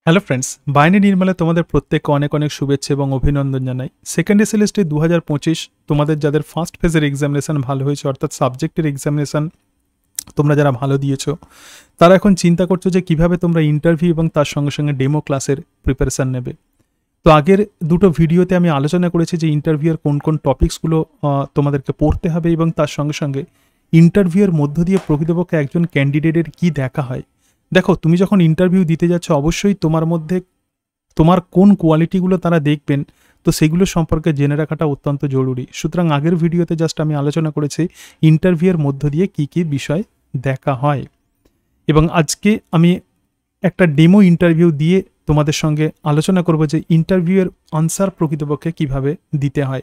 Hello friends, বাহিনী নির্মলে তোমাদের প্রত্যেককে অনেক অনেক শুভেচ্ছা এবং অভিনন্দন জানাই। সেকেন্ড এসএলএসটি 2025 তোমাদের যাদের ফার্স্ট ফেজের এক্সামিনেশন ভালো হয়েছে, অর্থাৎ সাবজেক্টের এক্সামিনেশন তোমরা যারা ভালো দিয়েছো, তারা এখন চিন্তা করছো যে কিভাবে তোমরা ইন্টারভিউ এবং তার সঙ্গে সঙ্গে ডেমো ক্লাসের প্রিপারেশান নেবে। তো আগের দুটো ভিডিওতে আমি আলোচনা করেছি যে ইন্টারভিউয়ের কোন কোন টপিকসগুলো তোমাদেরকে পড়তে হবে এবং তার সঙ্গে সঙ্গে ইন্টারভিউয়ের মধ্য দিয়ে প্রকৃতপক্ষে একজন ক্যান্ডিডেটের কি দেখা হয়। দেখো, তুমি যখন ইন্টারভিউ দিতে যাচ্ছ অবশ্যই তোমার মধ্যে তোমার কোন কোয়ালিটিগুলো তারা দেখবেন, তো সেগুলো সম্পর্কে জেনে রাখাটা অত্যন্ত জরুরি। সুতরাং আগের ভিডিওতে জাস্ট আমি আলোচনা করেছি ইন্টারভিউয়ের মধ্য দিয়ে কি কি বিষয় দেখা হয়, এবং আজকে আমি একটা ডেমো ইন্টারভিউ দিয়ে তোমাদের সঙ্গে আলোচনা করব যে ইন্টারভিউয়ের আনসার প্রকৃতপক্ষে কিভাবে দিতে হয়।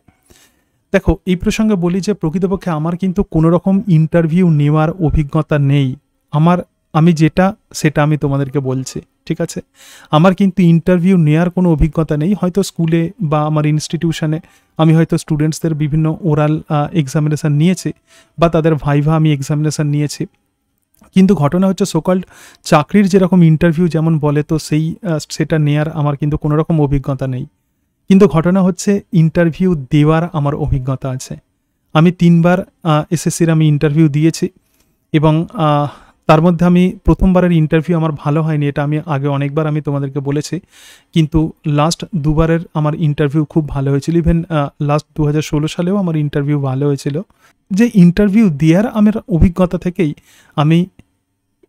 দেখো, এই প্রসঙ্গে বলি যে প্রকৃতপক্ষে আমার কিন্তু কোনো রকম ইন্টারভিউ নেওয়ার অভিজ্ঞতা নেই। আমি যেটা সেটা আমি তোমাদেরকে বলছি, ঠিক আছে? আমার কিন্তু ইন্টারভিউ নেওয়ার কোনো অভিজ্ঞতা নেই। হয়তো স্কুলে বা আমার ইনস্টিটিউশনে আমি হয়তো স্টুডেন্টসদের বিভিন্ন ওরাল এক্সামিনেশান নিয়েছি বা তাদের ভাইভা আমি এক্সামিনেশান নিয়েছি, কিন্তু ঘটনা হচ্ছে সোকল্ড চাকরির যেরকম ইন্টারভিউ যেমন বলে, তো সেটা নেয়ার আমার কিন্তু কোনো রকম অভিজ্ঞতা নেই। কিন্তু ঘটনা হচ্ছে ইন্টারভিউ দেওয়ার আমার অভিজ্ঞতা আছে। আমি 3বার এসএসসির আমি ইন্টারভিউ দিয়েছি, এবং তার মধ্যে আমি প্রথমবারের ইন্টারভিউ আমার ভালো হয়নি, এটা আমি আগে অনেকবার আমি তোমাদেরকে বলেছি, কিন্তু লাস্ট দুবারের আমার ইন্টারভিউ খুব ভালো হয়েছিল। ইভেন লাস্ট 2016 সালেও আমার ইন্টারভিউ ভালো হয়েছিল। যে ইন্টারভিউ দেওয়ার আমার অভিজ্ঞতা থেকেই আমি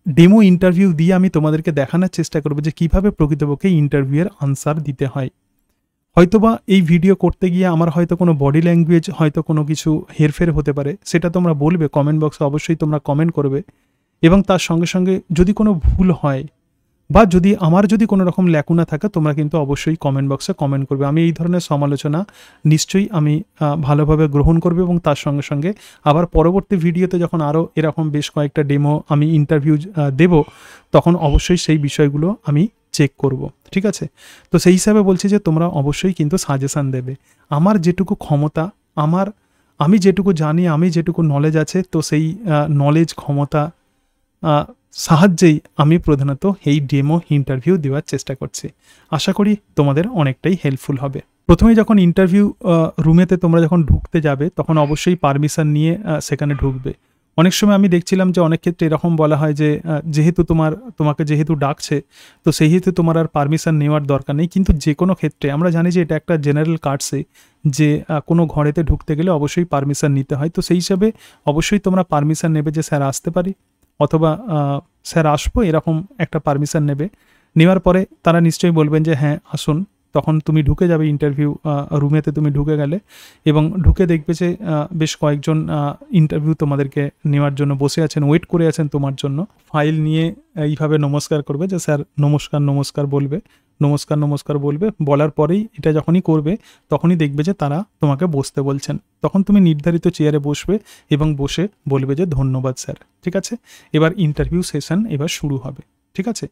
ডেমো ইন্টারভিউ দিয়ে আমি তোমাদেরকে দেখানোর চেষ্টা করবো যে কীভাবে প্রকৃতপক্ষে ইন্টারভিউয়ের আনসার দিতে হয়। হয়তোবা এই ভিডিও করতে গিয়ে আমার হয়তো কোনো বডি ল্যাঙ্গুয়েজ হয়তো কোনো কিছু হেরফের হতে পারে, সেটা তোমরা বলবে কমেন্ট বক্সে, অবশ্যই তোমরা কমেন্ট করবে। এবং তার সঙ্গে সঙ্গে যদি কোনো ভুল হয় বা আমার যদি কোনো রকম ল্যাকুনা থাকে, তোমরা কিন্তু অবশ্যই কমেন্ট বক্সে কমেন্ট করবে। আমি এই ধরনের সমালোচনা নিশ্চয়ই আমি ভালোভাবে গ্রহণ করবে, এবং তার সঙ্গে সঙ্গে আবার পরবর্তী ভিডিওতে যখন আরও এরকম বেশ কয়েকটা ডেমো আমি ইন্টারভিউ দেব, তখন অবশ্যই সেই বিষয়গুলো আমি চেক করব, ঠিক আছে? তো সেই হিসাবে বলছি যে তোমরা অবশ্যই কিন্তু সাজেশান দেবে। আমার যেটুকু ক্ষমতা, আমি যেটুকু জানি, আমি যেটুকু নলেজ আছে, তো সেই নলেজ ক্ষমতা সাহায্যেই আমি প্রধানত এই ডেমো ইন্টারভিউ দেওয়ার চেষ্টা করছি। আশা করি তোমাদের অনেকটাই হেল্পফুল হবে। প্রথমে যখন ইন্টারভিউ রুমেতে তোমরা যখন ঢুকতে যাবে, তখন অবশ্যই পারমিশন নিয়ে সেখানে ঢুকবে। অনেক সময় আমি দেখছিলাম যে অনেক ক্ষেত্রে এরকম বলা হয় যে যেহেতু তোমাকে যেহেতু ডাকছে, তো সেই হেতু তোমার আর পারমিশন নেওয়ার দরকার নেই। কিন্তু যে কোনো ক্ষেত্রে আমরা জানি যে এটা একটা জেনারেল কার্ডসে যে কোনো ঘরেতে ঢুকতে গেলে অবশ্যই পারমিশন নিতে হয়। তো সেই হিসাবে অবশ্যই তোমরা পারমিশন নেবে যে স্যার আসতে পারি, অথবা স্যার আসবো, এরকম একটা পারমিশন নেবে। নেওয়ার পরে তারা নিশ্চয়ই বলবেন যে হ্যাঁ আসুন। তখন তুমি ঢুকে যাবে ইন্টারভিউ রুমেতে, তুমি ঢুকে গেলে এবং ঢুকে দেখবে যে বেশ কয়েকজন ইন্টারভিউ তোমাদেরকে নেওয়ার জন্য বসে আছেন, ওয়েট করে আছেন তোমার জন্য। ফাইল নিয়ে এইভাবে নমস্কার করবে যে স্যার নমস্কার নমস্কার বলবে, নমস্কার নমস্কার বলবে। বলার পরেই এটা যখনই করবে, তখনই দেখবে যে তারা তোমাকে বসতে বলছেন। তখন তুমি নির্ধারিত চেয়ারে বসবে এবং বসে বলবে যে ধন্যবাদ স্যার, ঠিক আছে? এবার ইন্টারভিউ সেশন এবার শুরু হবে, ঠিক আছে?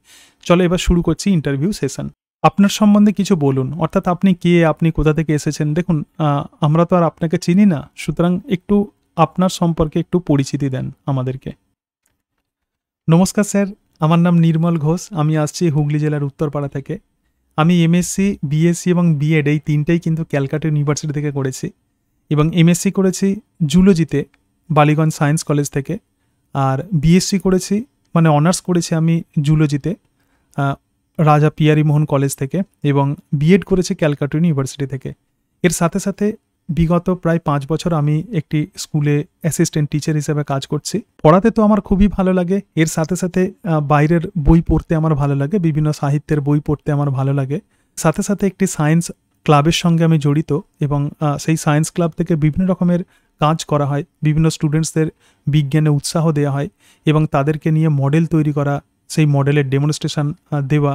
চলো এবার শুরু করছি ইন্টারভিউ সেশন। আপনার সম্বন্ধে কিছু বলুন, অর্থাৎ আপনি কে, আপনি কোথা থেকে এসেছেন। দেখুন, আমরা তো আর আপনাকে চিনি না, সুতরাং একটু আপনার সম্পর্কে একটু পরিচিতি দেন আমাদেরকে। নমস্কার স্যার, আমার নাম নির্মল ঘোষ, আমি আসছি হুগলি জেলার উত্তরপাড়া থেকে। আমি এমএসসি, বিএসসি এবং বিএড এই তিনটেই কিন্তু ক্যালকাটা ইউনিভার্সিটি থেকে করেছি, এবং এমএসসি করেছি জুলজিতে বালিগঞ্জ সায়েন্স কলেজ থেকে, আর বিএসসি করেছি মানে অনার্স করেছি আমি জুলজিতে রাজা পিয়ারি মোহন কলেজ থেকে, এবং বিএড করেছি ক্যালকাটা ইউনিভার্সিটি থেকে। এর সাথে সাথে বিগত প্রায় 5 বছর আমি একটি স্কুলে অ্যাসিস্ট্যান্ট টিচার হিসেবে কাজ করছি। পড়াতে তো আমার খুবই ভালো লাগে, এর সাথে সাথে বাইরের বই পড়তে আমার ভালো লাগে, বিভিন্ন সাহিত্যের বই পড়তে আমার ভালো লাগে। সাথে সাথে একটি সায়েন্স ক্লাবের সঙ্গে আমি জড়িত, এবং সেই সায়েন্স ক্লাব থেকে বিভিন্ন রকমের কাজ করা হয়, বিভিন্ন স্টুডেন্টসদের বিজ্ঞানে উৎসাহ দেওয়া হয় এবং তাদেরকে নিয়ে মডেল তৈরি করা, সেই মডেলের ডেমনস্ট্রেশন দেওয়া,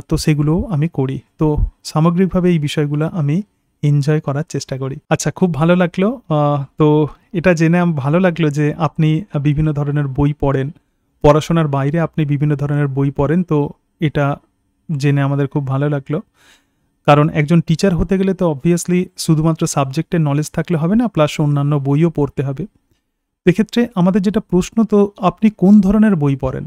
তো সেগুলোও আমি করি। তো সামগ্রিকভাবে এই বিষয়গুলো আমি এনজয় করার চেষ্টা করি। আচ্ছা, খুব ভালো লাগলো। তো এটা জেনে ভালো লাগলো যে আপনি বিভিন্ন ধরনের বই পড়েন, পড়াশোনার বাইরে আপনি বিভিন্ন ধরনের বই পড়েন। তো এটা জেনে আমাদের খুব ভালো লাগলো, কারণ একজন টিচার হতে গেলে তো অবভিয়াসলি শুধুমাত্র সাবজেক্টের নলেজ থাকলে হবে না, প্লাস অন্যান্য বইও পড়তে হবে। এক্ষেত্রে আমাদের যেটা প্রশ্ন, তো আপনি কোন ধরনের বই পড়েন?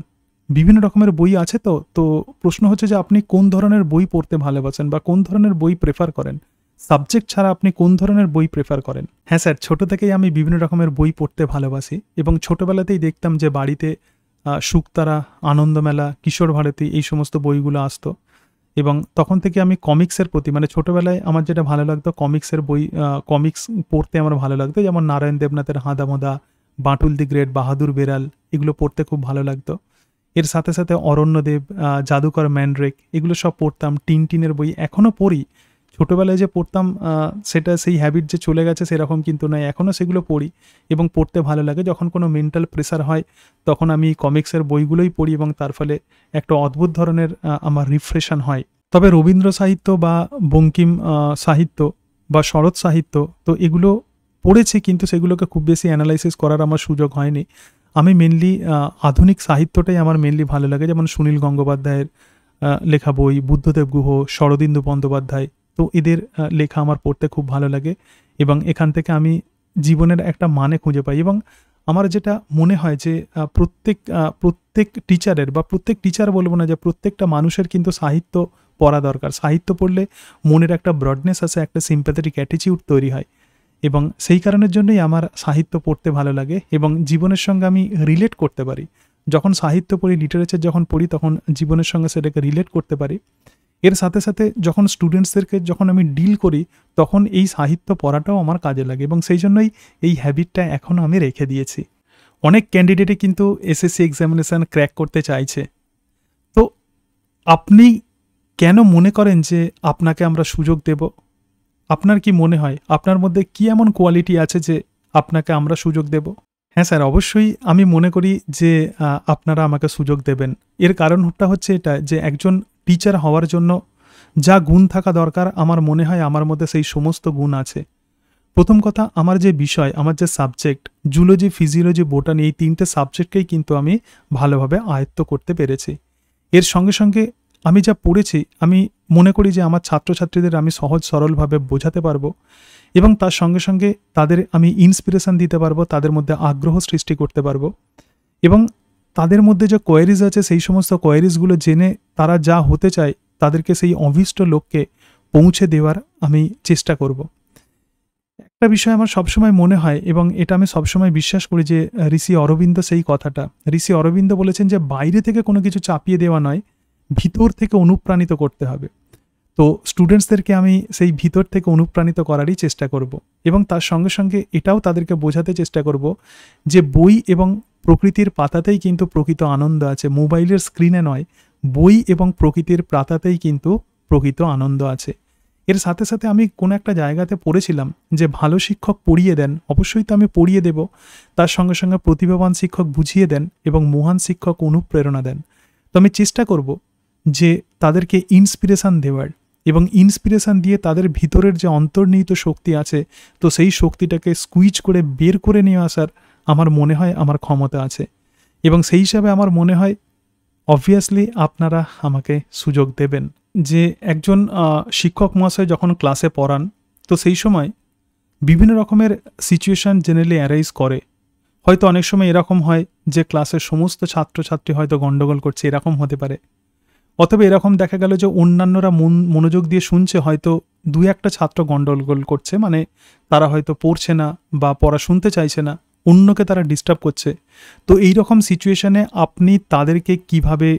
বিভিন্ন রকমের বই আছে। তো তো প্রশ্ন হচ্ছে যে আপনি কোন ধরনের বই পড়তে ভালোবাসেন বা কোন ধরনের বই প্রেফার করেন? সাবজেক্ট ছাড়া আপনি কোন ধরনের বই প্রেফার করেন? হ্যাঁ স্যার, ছোট থেকেই আমি বিভিন্ন রকমের বই পড়তে ভালোবাসি এবং ছোটবেলাতেই দেখতাম যে বাড়িতে শুকতারা, আনন্দমেলা, কিশোর ভারতী এই সমস্ত বইগুলো আসতো এবং তখন থেকে আমি কমিক্সের প্রতি, মানে ছোটবেলায় আমার যেটা ভালো লাগতো কমিক্সের বই, কমিক্স পড়তে আমার ভালো লাগতো। যেমন নারায়ণ দেবনাথের হাঁদামোদা, বাঁটুল দি গ্রেট, বাহাদুর বেড়াল, এগুলো পড়তে খুব ভালো লাগতো। এর সাথে সাথে অরণ্যদেব, জাদুকর ম্যান্ড্রেক, এগুলো সব পড়তাম। টিনটিনের বই এখনও পড়ি। ছোটবেলায় যে পড়তাম সেটা সেই হ্যাবিট যে চলে গেছে সেরকম কিন্তু নয়, এখনও সেগুলো পড়ি এবং পড়তে ভালো লাগে। যখন কোনো মেন্টাল প্রেসার হয় তখন আমি কমিক্সের বইগুলোই পড়ি এবং তার ফলে একটা অদ্ভুত ধরনের আমার রিফ্রেশন হয়। তবে রবীন্দ্র সাহিত্য বা বঙ্কিম সাহিত্য বা শরৎ সাহিত্য, তো এগুলো পড়েছি কিন্তু সেগুলোকে খুব বেশি অ্যানালাইসিস করার আমার সুযোগ হয়নি। আমি মেনলি আধুনিক সাহিত্যটাই আমার মেনলি ভালো লাগে, যেমন সুনীল গঙ্গোপাধ্যায়ের লেখা বই, বুদ্ধদেব গুহ, শরদিন্দু বন্দ্যোপাধ্যায়, তো এদের লেখা আমার পড়তে খুব ভালো লাগে এবং এখান থেকে আমি জীবনের একটা মানে খুঁজে পাই। এবং আমার যেটা মনে হয় যে প্রত্যেক টিচারের, বা প্রত্যেক টিচার বলবো না, যে প্রত্যেকটা মানুষের কিন্তু সাহিত্য পড়া দরকার। সাহিত্য পড়লে মনের একটা ব্রডনেস আসে, একটা সিম্প্যাথেটিক অ্যাটিটিউড তৈরি হয় এবং সেই কারণের জন্যই আমার সাহিত্য পড়তে ভালো লাগে এবং জীবনের সঙ্গে আমি রিলেট করতে পারি। যখন সাহিত্য পড়ি, লিটারেচার যখন পড়ি, তখন জীবনের সঙ্গে সেটাকে রিলেট করতে পারি। এর সাথে সাথে যখন স্টুডেন্টসদেরকে যখন আমি ডিল করি, তখন এই সাহিত্য পড়াটাও আমার কাজে লাগে এবং সেই জন্যই এই হ্যাবিটটা এখনও আমি রেখে দিয়েছি। অনেক ক্যান্ডিডেটই কিন্তু এসএসসি এক্সামিনেশান ক্র্যাক করতে চাইছে। তো আপনি কেন মনে করেন যে আপনাকে আমরা সুযোগ দেব? আপনার কি মনে হয় আপনার মধ্যে কি এমন কোয়ালিটি আছে যে আপনাকে আমরা সুযোগ দেব? হ্যাঁ স্যার, অবশ্যই আমি মনে করি যে আপনারা আমাকে সুযোগ দেবেন। এর কারণটা হচ্ছে এটা যে একজন টিচার হওয়ার জন্য যা গুণ থাকা দরকার, আমার মনে হয় আমার মধ্যে সেই সমস্ত গুণ আছে। প্রথম কথা, আমার যে বিষয়, আমার যে সাবজেক্ট, জুলজি, ফিজিওলজি, বোটানি, এই 3টে সাবজেক্টকেই কিন্তু আমি ভালোভাবে আয়ত্ত করতে পেরেছি। এর সঙ্গে সঙ্গে আমি যা পড়েছি, আমি মনে করি যে আমার ছাত্রছাত্রীদের আমি সহজ সরলভাবে বোঝাতে পারবো এবং তার সঙ্গে সঙ্গে তাদের আমি ইন্সপিরেশন দিতে পারবো, তাদের মধ্যে আগ্রহ সৃষ্টি করতে পারবো এবং তাদের মধ্যে যে কোয়ারিজ আছে সেই সমস্ত কোয়ারিজগুলো জেনে তারা যা হতে চায় তাদেরকে সেই অভীষ্ট লক্ষ্যে পৌঁছে দেওয়ার আমি চেষ্টা করব। একটা বিষয় আমার সবসময় মনে হয় এবং এটা আমি সবসময় বিশ্বাস করি যে ঋষি অরবিন্দ সেই কথাটা, ঋষি অরবিন্দ বলেছেন যে বাইরে থেকে কোনো কিছু চাপিয়ে দেওয়া নয়, ভিতর থেকে অনুপ্রাণিত করতে হবে। তো স্টুডেন্টসদেরকে আমি সেই ভিতর থেকে অনুপ্রাণিত করারই চেষ্টা করব এবং তার সঙ্গে সঙ্গে এটাও তাদেরকে বোঝাতে চেষ্টা করব যে বই এবং প্রকৃতির পাতাতেই কিন্তু প্রকৃত আনন্দ আছে, মোবাইলের স্ক্রিনে নয়। বই এবং প্রকৃতির পাতাতেই কিন্তু প্রকৃত আনন্দ আছে। এর সাথে সাথে আমি কোনো একটা জায়গাতে পড়েছিলাম যে ভালো শিক্ষক পড়িয়ে দেন, অবশ্যই তো আমি পড়িয়ে দেব, তার সঙ্গে সঙ্গে প্রতিভাবান শিক্ষক বুঝিয়ে দেন এবং মহান শিক্ষক অনুপ্রেরণা দেন। তো আমি চেষ্টা করব যে তাদেরকে ইন্সপিরেশান দেওয়ার এবং ইন্সপিরেশান দিয়ে তাদের ভিতরের যে অন্তর্নিহিত শক্তি আছে, তো সেই শক্তিটাকে স্কুইজ করে বের করে নিয়ে আসার আমার মনে হয় আমার ক্ষমতা আছে এবং সেই হিসাবে আমার মনে হয় অবভিয়াসলি আপনারা আমাকে সুযোগ দেবেন। যে একজন শিক্ষক মহাশয় যখন ক্লাসে পড়ান, তো সেই সময় বিভিন্ন রকমের সিচুয়েশান জেনারেলি অ্যারাইজ করে। হয়তো অনেক সময় এরকম হয় যে ক্লাসের সমস্ত ছাত্রছাত্রী হয়তো গণ্ডগোল করছে, এরকম হতে পারে। অথবা এরকম দেখা গেল যে অন্যান্যরা মনোযোগ দিয়ে শুনছে, হয়তো 2-1টা ছাত্র গণ্ডগোল করছে, মানে তারা হয়তো পড়ছে না বা পড়া শুনতে চাইছে না, অন্যকে তারা ডিস্টার্ব করছে। তো এই রকম সিচুয়েশানে আপনি তাদেরকে কিভাবে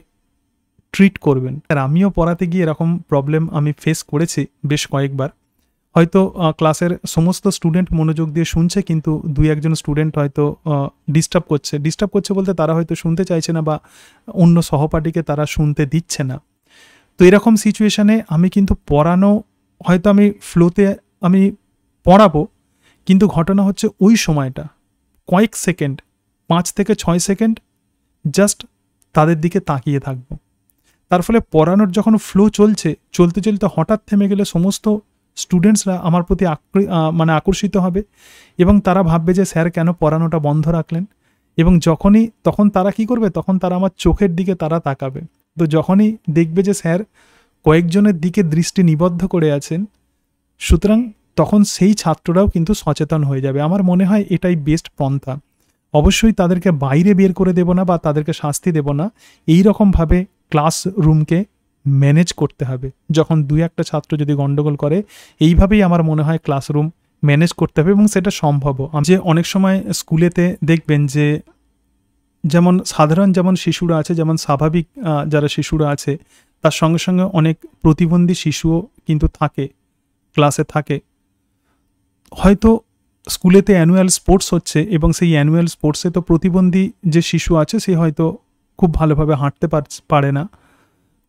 ট্রিট করবেন? আর আমিও পড়াতে গিয়ে এরকম প্রবলেম আমি ফেস করেছি বেশ কয়েকবার। হয়তো ক্লাসের সমস্ত স্টুডেন্ট মনোযোগ দিয়ে শুনছে, কিন্তু 2-1জন স্টুডেন্ট হয়তো ডিস্টার্ব করছে বলতে তারা হয়তো শুনতে চাইছে না বা অন্য সহপাঠীকে তারা শুনতে দিচ্ছে না। তো এরকম সিচুয়েশানে আমি কিন্তু পড়ানো, হয়তো আমি ফ্লোতে আমি পড়াবো, কিন্তু ঘটনা হচ্ছে ওই সময়টা কয়েক সেকেন্ড, 5 থেকে 6 সেকেন্ড জাস্ট তাদের দিকে তাকিয়ে থাকবো। তার ফলে পড়ানোর যখন ফ্লো চলতে চলতে হঠাৎ থেমে গেলে সমস্ত স্টুডেন্টসরা আমার প্রতি আকর্ষিত হবে এবং তারা ভাববে যে স্যার কেন পড়ানোটা বন্ধ রাখলেন, এবং তখন তারা কি করবে, তখন তারা আমার চোখের দিকে তারা তাকাবে। তো যখনই দেখবে যে স্যার কয়েকজনের দিকে দৃষ্টি নিবদ্ধ করে আছেন, সুতরাং তখন সেই ছাত্ররাও কিন্তু সচেতন হয়ে যাবে। আমার মনে হয় এটাই বেস্ট পন্থা। অবশ্যই তাদেরকে বাইরে বের করে দেব না বা তাদেরকে শাস্তি দেব না, এই রকমভাবে ক্লাসরুমকে ম্যানেজ করতে হবে। যখন 2-1টা ছাত্র যদি গন্ডগোল করে, এইভাবেই আমার মনে হয় ক্লাসরুম ম্যানেজ করতে হবে এবং সেটা সম্ভবও। যে অনেক সময় স্কুলেতে দেখবেন যে যেমন সাধারণ যেমন শিশুরা আছে, যেমন স্বাভাবিক যারা শিশুরা আছে, তার সঙ্গে সঙ্গে অনেক প্রতিবন্ধী শিশুও কিন্তু থাকে, ক্লাসে থাকে। হয়তো স্কুলেতে অ্যানুয়াল স্পোর্টস হচ্ছে এবং সেই অ্যানুয়াল স্পোর্টসে তো প্রতিবন্ধী যে শিশু আছে সে হয়তো খুব ভালোভাবে হাঁটতে পারে না,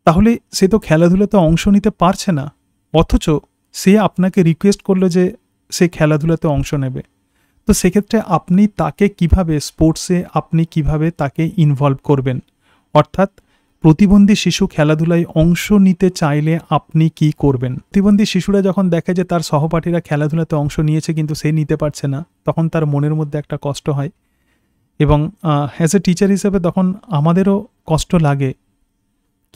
তাহলে সে তো খেলাধুলাতে অংশ নিতে পারছে না, অথচ সে আপনাকে রিকোয়েস্ট করলো যে সে খেলাধুলাতে অংশ নেবে। তো সেক্ষেত্রে আপনি তাকে কিভাবে স্পোর্টসে আপনি কিভাবে তাকে ইনভলভ করবেন, অর্থাৎ প্রতিবন্ধী শিশু খেলাধুলায় অংশ নিতে চাইলে আপনি কি করবেন। প্রতিবন্ধী শিশুরা যখন দেখে যে তার সহপাঠীরা খেলাধুলাতে অংশ নিয়েছে কিন্তু সে নিতে পারছে না, তখন তার মনের মধ্যে একটা কষ্ট হয় এবং অ্যাজ এ টিচার হিসেবে তখন আমাদেরও কষ্ট লাগে।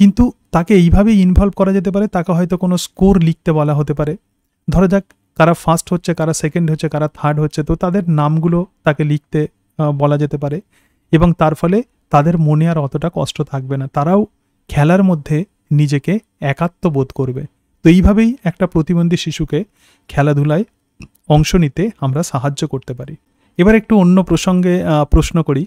কিন্তু তাকে এইভাবেই ইনভলভ করা যেতে পারে, তাকে হয়তো কোনো স্কোর লিখতে বলা হতে পারে। ধরা যাক কারা ফার্স্ট হচ্ছে, কারা সেকেন্ড হচ্ছে, কারা থার্ড হচ্ছে, তো তাদের নামগুলো তাকে লিখতে বলা যেতে পারে এবং তার ফলে তাদের মনে আর অতটা কষ্ট থাকবে না, তারাও খেলার মধ্যে নিজেকে একাত্ম বোধ করবে। তো এইভাবেই একটা প্রতিবন্ধী শিশুকে খেলাধুলায় অংশ নিতে আমরা সাহায্য করতে পারি। এবার একটু অন্য প্রসঙ্গে প্রশ্ন করি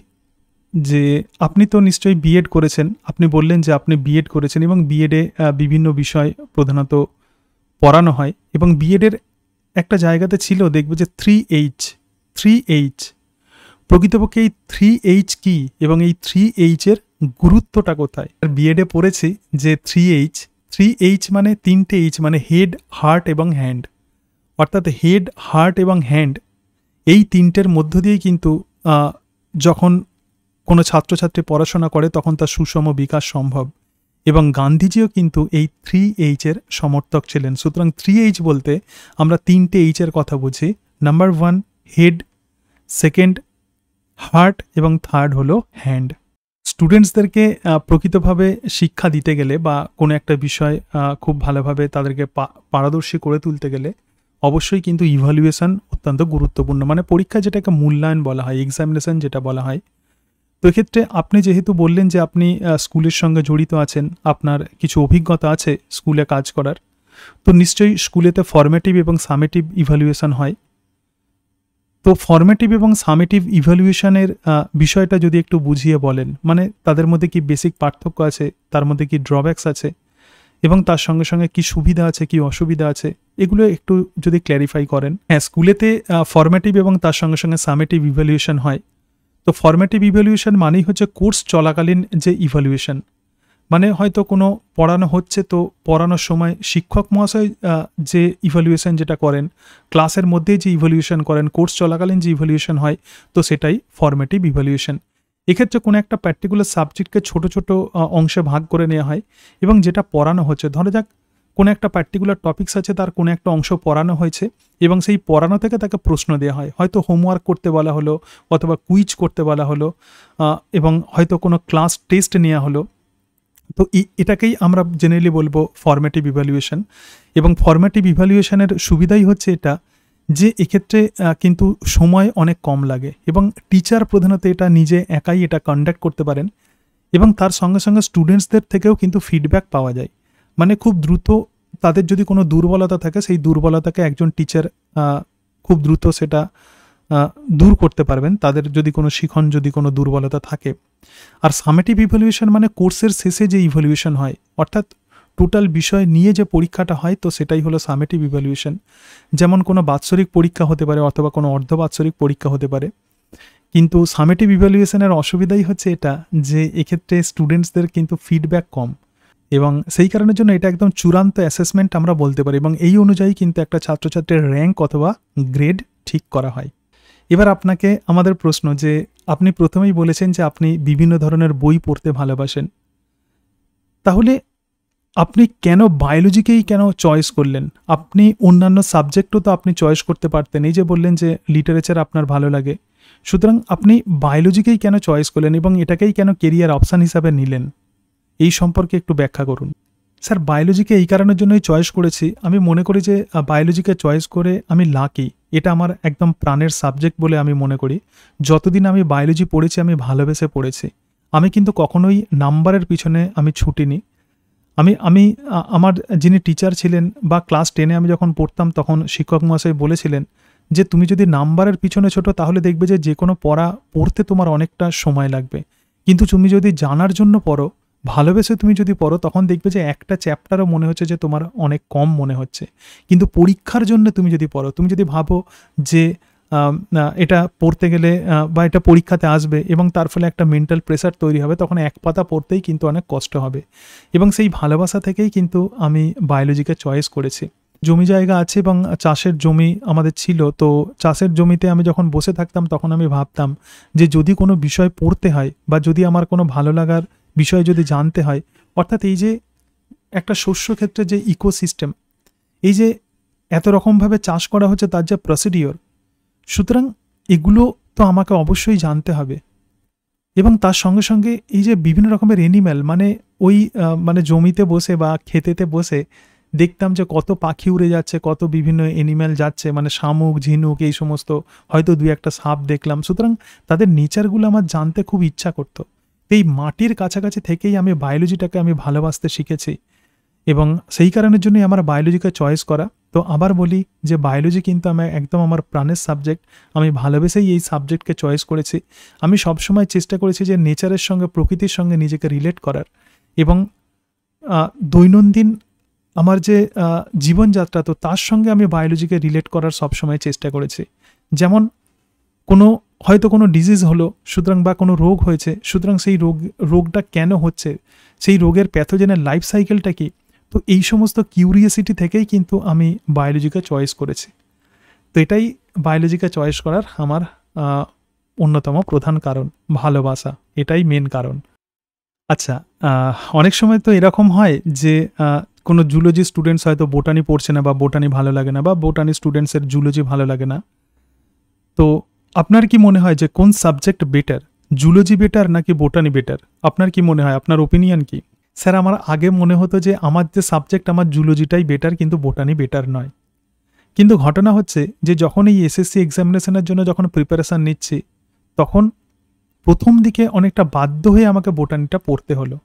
যে আপনি তো নিশ্চয়ই বিএড করেছেন, আপনি বললেন যে আপনি বিএড করেছেন এবং বিএডে বিভিন্ন বিষয় প্রধানত পড়ানো হয় এবং বিএডের একটা জায়গাতে ছিল দেখবে যে 3H প্রকৃতপক্ষে এই 3H কি এবং এই 3H এর গুরুত্বটা কোথায়। বিএডে পড়েছি যে 3H মানে 3টে H মানে হেড, হার্ট এবং হ্যান্ড, অর্থাৎ হেড, হার্ট এবং হ্যান্ড, এই তিনটের মধ্য দিয়েই কিন্তু যখন কোনো ছাত্রছাত্রী পড়াশোনা করে তখন তার সুষম বিকাশ সম্ভব এবং গান্ধীজিও কিন্তু এই 3H এর সমর্থক ছিলেন। সুতরাং 3H বলতে আমরা 3টে H এর কথা বুঝি। নাম্বার 1 হেড, সেকেন্ড হার্ট এবং থার্ড হলো হ্যান্ড। স্টুডেন্টসদেরকে প্রকৃতভাবে শিক্ষা দিতে গেলে বা কোনো একটা বিষয় খুব ভালোভাবে তাদেরকে পারদর্শী করে তুলতে গেলে অবশ্যই কিন্তু ইভ্যালুয়েশন অত্যন্ত গুরুত্বপূর্ণ, মানে পরীক্ষা যেটাকে মূল্যায়ন বলা হয়, এক্সামিনেশন যেটা বলা হয়। তো এক্ষেত্রে আপনি যেহেতু বললেন যে আপনি স্কুলের সঙ্গে জড়িত আছেন, আপনার কিছু অভিজ্ঞতা আছে স্কুলে কাজ করার, তো নিশ্চয়ই স্কুলেতে ফর্মেটিভ এবং সামেটিভ ইভ্যালুয়েশন হয়। তো ফর্মেটিভ এবং সামেটিভ ইভ্যালুয়েশনের বিষয়টা যদি একটু বুঝিয়ে বলেন, মানে তাদের মধ্যে কি বেসিক পার্থক্য আছে, তার মধ্যে কি ড্রব্যাকস আছে এবং তার সঙ্গে সঙ্গে কি সুবিধা আছে কি অসুবিধা আছে, এগুলো একটু যদি ক্ল্যারিফাই করেন। হ্যাঁ, স্কুলেতে ফর্মেটিভ এবং তার সঙ্গে সঙ্গে সামেটিভ ইভ্যালুয়েশন হয়। তো ফর্মেটিভ ইভ্যালুয়েশন মানেই হচ্ছে কোর্স চলাকালীন যে ইভ্যালুয়েশন, মানে হয়তো কোনো পড়ানো হচ্ছে তো পড়ানোর সময় শিক্ষক মহাশয় যে ইভ্যালুয়েশন যেটা করেন, ক্লাসের মধ্যেই যে ইভ্যালুয়েশন করেন, কোর্স চলাকালীন যে ইভ্যালুয়েশন হয়, তো সেটাই ফর্মেটিভ ইভ্যালুয়েশন। এক্ষেত্রে কোনো একটা পার্টিকুলার সাবজেক্টকে ছোট ছোট অংশে ভাগ করে নেওয়া হয় এবং যেটা পড়ানো হচ্ছে, ধরা যাক কোনো একটা পার্টিকুলার টপিকস আছে, তার কোনো একটা অংশ পড়ানো হয়েছে এবং সেই পড়ানো থেকে তাকে প্রশ্ন দেওয়া হয়, হয়তো হোমওয়ার্ক করতে বলা হলো অথবা কুইজ করতে বলা হলো এবং হয়তো কোনো ক্লাস টেস্ট নেওয়া হলো। তো এটাকেই আমরা জেনারেলি বলবো ফর্মেটিভ ইভ্যালুয়েশন। এবং ফর্মেটিভ ইভ্যালুয়েশনের সুবিধাই হচ্ছে এটা যে এক্ষেত্রে কিন্তু সময় অনেক কম লাগে এবং টিচার প্রধানত এটা নিজে একাই এটা কন্ডাক্ট করতে পারেন এবং তার সঙ্গে সঙ্গে স্টুডেন্টসদের থেকেও কিন্তু ফিডব্যাক পাওয়া যায়। মানে খুব দ্রুত তাদের যদি কোনো দুর্বলতা থাকে, সেই দুর্বলতাকে একজন টিচার খুব দ্রুত সেটা দূর করতে পারবেন, তাদের যদি কোনো যদি কোনো দুর্বলতা থাকে। আর সামেটিভ ইভ্যালুয়েশন মানে কোর্সের শেষে যে ইভ্যালুয়েশন হয়, অর্থাৎ টোটাল বিষয় নিয়ে যে পরীক্ষাটা হয়, তো সেটাই হলো সামেটিভ ইভ্যালুয়েশন। যেমন কোনো বাৎসরিক পরীক্ষা হতে পারে অথবা কোনো অর্ধবাৎসরিক পরীক্ষা হতে পারে। কিন্তু সামেটিভ ইভ্যালুয়েশনের অসুবিধাই হচ্ছে এটা যে এক্ষেত্রে স্টুডেন্টসদের কিন্তু ফিডব্যাক কম এবং সেই কারণের জন্য এটা একদম চূড়ান্ত অ্যাসেসমেন্ট আমরা বলতে পারি এবং এই অনুযায়ী কিন্তু একটা ছাত্রছাত্রীর র্যাঙ্ক অথবা গ্রেড ঠিক করা হয়। এবার আপনাকে আমাদের প্রশ্ন যে আপনি প্রথমেই বলেছেন যে আপনি বিভিন্ন ধরনের বই পড়তে ভালোবাসেন, তাহলে আপনি কেন বায়োলজিকেই কেন চয়েস করলেন? আপনি অন্যান্য সাবজেক্টও তো আপনি চয়েস করতে পারতেন, এই যে বললেন যে লিটারেচার আপনার ভালো লাগে, সুতরাং আপনি বায়োলজিকেই কেন চয়েস করলেন এবং এটাকেই কেন কেরিয়ার অপশান হিসাবে নিলেন? এই সম্পর্কে একটু ব্যাখ্যা করুন। স্যার বায়োলজিকে এই কারণের জন্যই চয়েস করেছি, আমি মনে করি যে বায়োলজিকে চয়েস করে আমি লাকি। এটা আমার একদম প্রাণের সাবজেক্ট বলে আমি মনে করি। যতদিন আমি বায়োলজি পড়েছি আমি ভালোবেসে পড়েছি। আমি কিন্তু কখনোই নাম্বারের পিছনে আমি ছুটিনি। আমি আমি আমার যিনি টিচার ছিলেন বা ক্লাস 10-এ আমি যখন পড়তাম তখন শিক্ষক মহাশয় বলেছিলেন যে, "তুমি যদি নাম্বারের পিছনে ছোটো তাহলে দেখবে যে যেকোনো পড়া পড়তে তোমার অনেকটা সময় লাগবে। কিন্তু তুমি যদি জানার জন্য পড়ো, ভালোবেসে তুমি যদি পড়ো তখন দেখবে যে একটা চ্যাপ্টারও মনে হচ্ছে যে তোমার অনেক কম মনে হচ্ছে। কিন্তু পরীক্ষার জন্য তুমি যদি পড়ো, তুমি যদি ভাবো যে এটা পড়তে গেলে বা এটা পরীক্ষাতে আসবে এবং তার ফলে একটা মেন্টাল প্রেশার তৈরি হবে, তখন এক পাতা পড়তেই কিন্তু অনেক কষ্ট হবে।" এবং সেই ভালোবাসা থেকেই কিন্তু আমি বায়োলজিকে চয়েস করেছি। জমি জায়গা আছে এবং চাষের জমি আমাদের ছিল। তো চাষের জমিতে আমি যখন বসে থাকতাম তখন আমি ভাবতাম যে যদি কোনো বিষয় পড়তে হয় বা যদি আমার কোনো ভালো লাগার বিষয় যদি জানতে হয়, অর্থাৎ এই যে একটা শস্য ক্ষেত্রে যে ইকোসিস্টেম, এই যে এত রকমভাবে চাষ করা হচ্ছে তার যে প্রসিডিওর, সুতরাং এগুলো তো আমাকে অবশ্যই জানতে হবে। এবং তার সঙ্গে সঙ্গে এই যে বিভিন্ন রকমের এনিম্যাল, মানে ওই মানে জমিতে বসে বা ক্ষেতেতে বসে দেখতাম যে কত পাখি উড়ে যাচ্ছে, কত বিভিন্ন এনিম্যাল যাচ্ছে, মানে শামুক, ঝিনুক এই সমস্ত, হয়তো ২-১টা সাপ দেখলাম। সুতরাং তাদের নেচারগুলো আমার জানতে খুব ইচ্ছা করতো। এই মাটির কাছাকাছি থেকেই আমি বায়োলজিটাকে আমি ভালোবাসতে শিখেছি এবং সেই কারণের জন্যই আমার বায়োলজিকে চয়েস করা। তো আবার বলি যে বায়োলজি কিন্তু একদম আমার প্রাণের সাবজেক্ট। আমি ভালোবেসেই এই সাবজেক্টকে চয়েস করেছি। আমি সবসময় চেষ্টা করেছি যে নেচারের সঙ্গে, প্রকৃতির সঙ্গে নিজেকে রিলেট করার এবং দৈনন্দিন আমার যে জীবনযাত্রা, তো তার সঙ্গে আমি বায়োলজিকে রিলেট করার সবসময় চেষ্টা করেছি। যেমন হয়তো কোনো ডিজিজ হলো, সুতরাং বা কোনো রোগ হয়েছে, সুতরাং সেই রোগটা কেন হচ্ছে, সেই রোগের প্যাথোজেনের লাইফ সাইকেলটা কি, তো এই সমস্ত কিউরিয়াসিটি থেকেই কিন্তু আমি বায়োলজিকে চয়েস করেছি। তো এটাই বায়োলজিকে চয়েস করার আমার অন্যতম প্রধান কারণ, ভালোবাসা, এটাই মেন কারণ। আচ্ছা, অনেক সময় তো এরকম হয় যে কোনো জুলজি স্টুডেন্টস হয়তো বোটানি পড়ছে না বা বোটানি ভালো লাগে না বা বোটানি স্টুডেন্টসের জুলজি ভালো লাগে না। তো আপনার কি মনে হয় যে কোন সাবজেক্ট বেটার, জুলজি বেটার নাকি বোটানি বেটার? আপনার কি মনে হয়, আপনার ওপিনিয়ন কি? স্যার, আমার আগে মনে হতো যে আমার যে সাবজেক্ট, আমার জুলজিটাই বেটার, কিন্তু বোটানি বেটার নয়। কিন্তু ঘটনা হচ্ছে যে যখন এই এসএসসি এক্সামিনেশনের জন্য যখন প্রিপারেশান নিচ্ছি, তখন প্রথম দিকে অনেকটা বাধ্য হয়ে আমাকে বোটানিটা পড়তে হলো।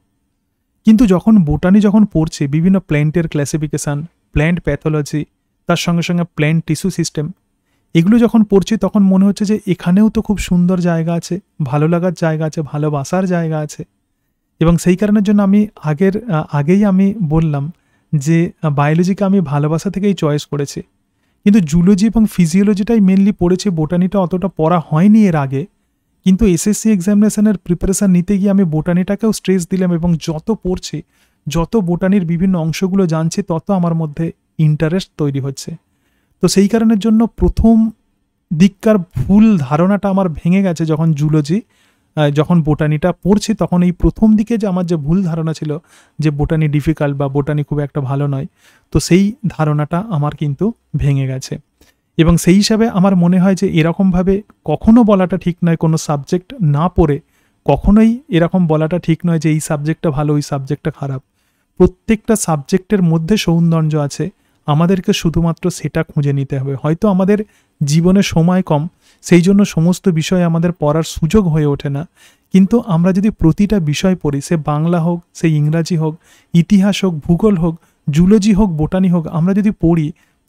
কিন্তু বোটানি যখন পড়ছি, বিভিন্ন প্ল্যান্টের ক্লাসিফিকেশান, প্ল্যান্ট প্যাথোলজি, তার সঙ্গে সঙ্গে প্ল্যান্ট টিস্যু সিস্টেম, এগুলো যখন পড়ছি তখন মনে হচ্ছে যে এখানেও তো খুব সুন্দর জায়গা আছে, ভালো লাগার জায়গা আছে, ভালোবাসার জায়গা আছে। এবং সেই কারণের জন্য আমি আগেই আমি বললাম যে বায়োলজিকে আমি ভালোবাসা থেকেই চয়েস করেছি। কিন্তু জুলজি এবং ফিজিওলজিটাই মেনলি পড়েছি, বোটানিটা অতটা পড়া হয়নি এর আগে। কিন্তু এসএসসি এক্সামিনেশনের প্রিপারেশান নিতে গিয়ে আমি বোটানিটাকেও স্ট্রেস দিলাম এবং যত পড়ছি, যত বোটানির বিভিন্ন অংশগুলো জানছি, তত আমার মধ্যে ইন্টারেস্ট তৈরি হচ্ছে। তো সেই কারণের জন্য প্রথম দিককার ভুল ধারণাটা আমার ভেঙে গেছে যখন বোটানিটা পড়ছি, তখন এই প্রথম দিকে যে আমার যে ভুল ধারণা ছিল যে বোটানি ডিফিকাল্ট বা বোটানি খুব একটা ভালো নয়, তো সেই ধারণাটা আমার কিন্তু ভেঙে গেছে। এবং সেই হিসাবে আমার মনে হয় যে এরকমভাবে কখনো বলাটা ঠিক নয়, কোনো সাবজেক্ট না পড়ে কখনোই এরকম বলাটা ঠিক নয় যে এই সাবজেক্টটা ভালো, ওই সাবজেক্টটা খারাপ। প্রত্যেকটা সাবজেক্টের মধ্যে সৌন্দর্য আছে, আমাদেরকে শুধুমাত্র সেটা খুঁজে নিতে হবে। হয়তো আমাদের জীবনে সময় কম, সেই জন্য সমস্ত বিষয় আমাদের পড়ার সুযোগ হয়ে ওঠে না। কিন্তু আমরা যদি প্রতিটা বিষয় পড়ি, সে বাংলা হোক, সে ইংরাজি হোক, ইতিহাস হোক, ভূগোল হোক, জুলজি হোক, বোটানি হোক, আমরা যদি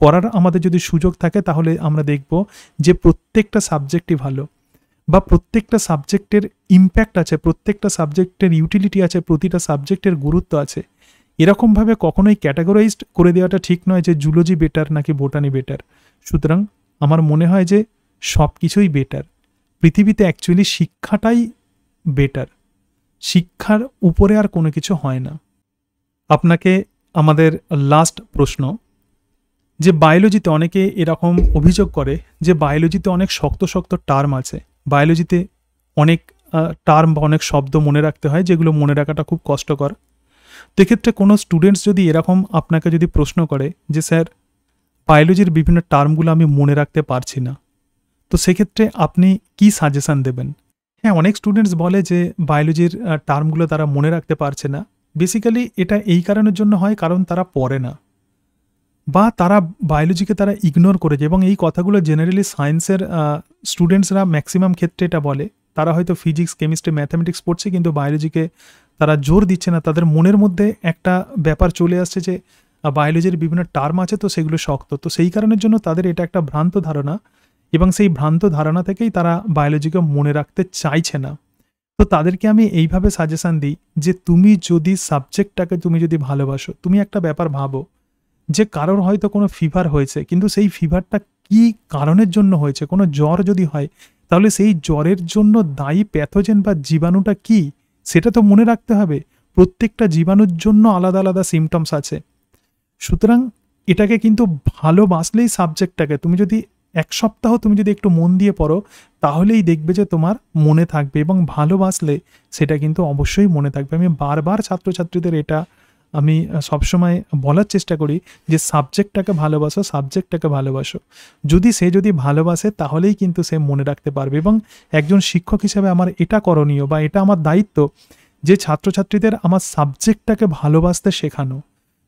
পড়ার আমাদের যদি সুযোগ থাকে, তাহলে আমরা দেখব যে প্রত্যেকটা সাবজেক্টই ভালো, বা প্রত্যেকটা সাবজেক্টের ইম্প্যাক্ট আছে, প্রত্যেকটা সাবজেক্টের ইউটিলিটি আছে, প্রতিটা সাবজেক্টের গুরুত্ব আছে। এরকমভাবে কখনোই ক্যাটাগরাইজড করে দেওয়াটা ঠিক নয় যে জুলজি বেটার নাকি বোটানি বেটার। সুতরাং আমার মনে হয় যে সব কিছুই বেটার। পৃথিবীতে অ্যাকচুয়ালি শিক্ষাটাই বেটার, শিক্ষার উপরে আর কোনো কিছু হয় না। আপনাকে আমাদের লাস্ট প্রশ্ন, যে বায়োলজিতে অনেকে এরকম অভিযোগ করে যে বায়োলজিতে অনেক শক্ত শক্ত টার্ম আছে, বায়োলজিতে অনেক টার্ম বা অনেক শব্দ মনে রাখতে হয়, যেগুলো মনে রাখাটা খুব কষ্টকর। তো এক্ষেত্রে কোনো স্টুডেন্টস যদি এরকম আপনাকে যদি প্রশ্ন করে যে স্যার, বায়োলজির বিভিন্ন টার্মগুলো আমি মনে রাখতে পারছি না, তো সেক্ষেত্রে আপনি কি সাজেশান দেবেন? হ্যাঁ, অনেক স্টুডেন্টস বলে যে বায়োলজির টার্মগুলো তারা মনে রাখতে পারছে না, বেসিক্যালি এটা এই কারণের জন্য হয় কারণ তারা পড়ে না বা তারা বায়োলজিকে তারা ইগনোর করেছে, এবং এই কথাগুলো জেনারেলি সায়েন্সের স্টুডেন্টসরা ম্যাক্সিমাম ক্ষেত্রে এটা বলে। তারা হয়তো ফিজিক্স, কেমিস্ট্রি, ম্যাথামেটিক্স পড়ছে কিন্তু বায়োলজিকে তারা জোর দিচ্ছে না। তাদের মনের মধ্যে একটা ব্যাপার চলে আসছে যে বায়োলজির বিভিন্ন টার্ম আছে তো সেগুলো শক্ত, তো সেই কারণের জন্য তাদের এটা একটা ভ্রান্ত ধারণা, এবং সেই ভ্রান্ত ধারণা থেকেই তারা বায়োলজিকে মনে রাখতে চাইছে না। তো তাদেরকে আমি এইভাবে সাজেশান দিই যে তুমি যদি সাবজেক্টটাকে তুমি যদি ভালোবাসো, তুমি একটা ব্যাপার ভাবো যে কারোর হয়তো কোনো ফিভার হয়েছে, কিন্তু সেই ফিভারটা কি কারণের জন্য হয়েছে, কোনো জ্বর যদি হয় তাহলে সেই জ্বরের জন্য দায়ী প্যাথোজেন বা জীবাণুটা কি সেটা তো মনে রাখতে হবে। প্রত্যেকটা জীবাণুর জন্য আলাদা আলাদা সিমটমস আছে। সুতরাং এটাকে কিন্তু ভালোবাসলেই সাবজেক্টটাকে তুমি যদি 1 সপ্তাহ তুমি যদি একটু মন দিয়ে পড়ো তাহলেই দেখবে যে তোমার মনে থাকবে, এবং ভালোবাসলে সেটা কিন্তু অবশ্যই মনে থাকবে। আমি বারবার ছাত্রছাত্রীদের এটা আমি সবসময় বলার চেষ্টা করি যে সাবজেক্টটাকে ভালোবাসো, সাবজেক্টটাকে ভালোবাসো। যদি ভালোবাসে তাহলেই কিন্তু সে মনে রাখতে পারবে, এবং একজন শিক্ষক হিসেবে আমার এটা করণীয় বা এটা আমার দায়িত্ব যে ছাত্রছাত্রীদের আমার সাবজেক্টটাকে ভালোবাসতে শেখানো।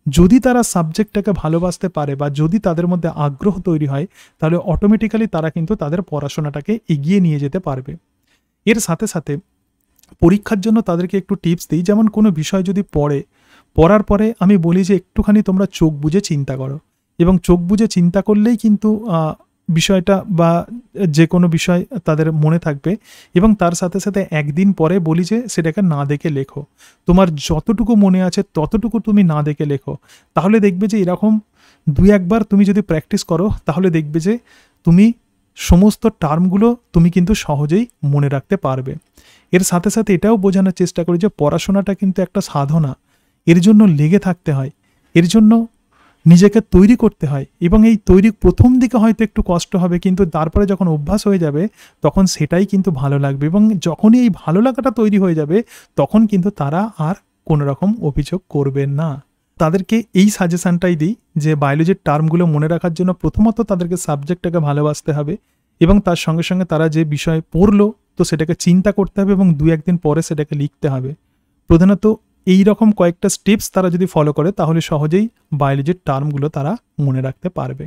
যদি তারা সাবজেক্টটাকে ভালোবাসতে পারে বা যদি তাদের মধ্যে আগ্রহ তৈরি হয় তাহলে অটোমেটিক্যালি তারা কিন্তু তাদের পড়াশোনাটাকে এগিয়ে নিয়ে যেতে পারবে। এর সাথে সাথে পরীক্ষার জন্য তাদেরকে একটু টিপস দিই। যেমন কোনো বিষয় যদি পড়ার পরে আমি বলি যে একটুখানি তোমরা চোখ বুজে চিন্তা করো, এবং চোখ বুজে চিন্তা করলেই কিন্তু বিষয়টা বা যে কোনো বিষয় তাদের মনে থাকবে। এবং তার সাথে সাথে একদিন পরে বলি যে সেটাকে না দেখে লেখো, তোমার যতটুকু মনে আছে ততটুকু তুমি না দেখে লেখো। তাহলে দেখবে যে এরকম 2-1 বার তুমি যদি প্র্যাকটিস করো তাহলে দেখবে যে তুমি সমস্ত টার্মগুলো তুমি কিন্তু সহজেই মনে রাখতে পারবে। এর সাথে সাথে এটাও বোঝানোর চেষ্টা করি যে পড়াশোনাটা কিন্তু একটা সাধনা, এর জন্য লেগে থাকতে হয়, এর জন্য নিজেকে তৈরি করতে হয়, এবং এই তৈরি প্রথম দিকে হয়তো একটু কষ্ট হবে কিন্তু তারপরে যখন অভ্যাস হয়ে যাবে তখন সেটাই কিন্তু ভালো লাগবে, এবং যখনই এই ভালো লাগাটা তৈরি হয়ে যাবে তখন কিন্তু তারা আর কোনো রকম অভিযোগ করবে না। তাদেরকে এই সাজেশানটাই দিই যে বায়োলজির টার্মগুলো মনে রাখার জন্য প্রথমত তাদেরকে সাবজেক্টটাকে ভালোবাসতে হবে, এবং তার সঙ্গে সঙ্গে তারা যে বিষয় পড়লো তো সেটাকে চিন্তা করতে হবে এবং 2-1 দিন পরে সেটাকে লিখতে হবে। প্রধানত এই রকম কয়েকটা স্টেপস তারা যদি ফলো করে তাহলে সহজেই বায়োলজির টার্মগুলো তারা মনে রাখতে পারবে।